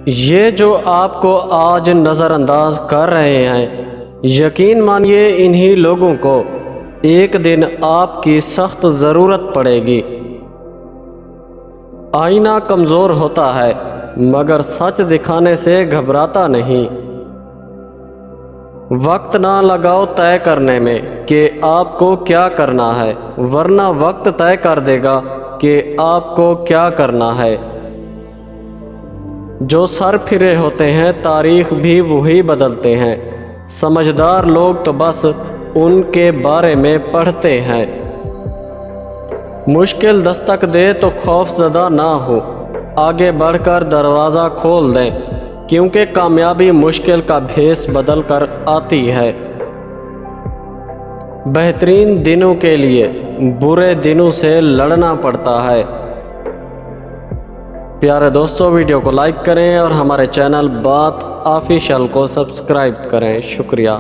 یہ جو آپ کو آج نظر انداز کر رہے ہیں، یقین مانیے انہی لوگوں کو ایک دن آپ کی سخت ضرورت پڑے گی۔ آئینہ کمزور ہوتا ہے مگر سچ دکھانے سے گھبراتا نہیں۔ وقت نہ لگاؤ طے کرنے میں کہ آپ کو کیا کرنا ہے، ورنہ وقت طے کر دے گا کہ آپ کو کیا کرنا ہے۔ جو سر پھرے ہوتے ہیں تاریخ بھی وہی بدلتے ہیں، سمجھدار لوگ تو بس ان کے بارے میں پڑھتے ہیں۔ مشکل دستک دے تو خوف زدہ نہ ہو، آگے بڑھ کر دروازہ کھول دیں، کیونکہ کامیابی مشکل کا بھیس بدل کر آتی ہے۔ بہترین دنوں کے لیے برے دنوں سے لڑنا پڑتا ہے۔ پیارے دوستو، ویڈیو کو لائک کریں اور ہمارے چینل بات آفیشل کو سبسکرائب کریں۔ شکریہ۔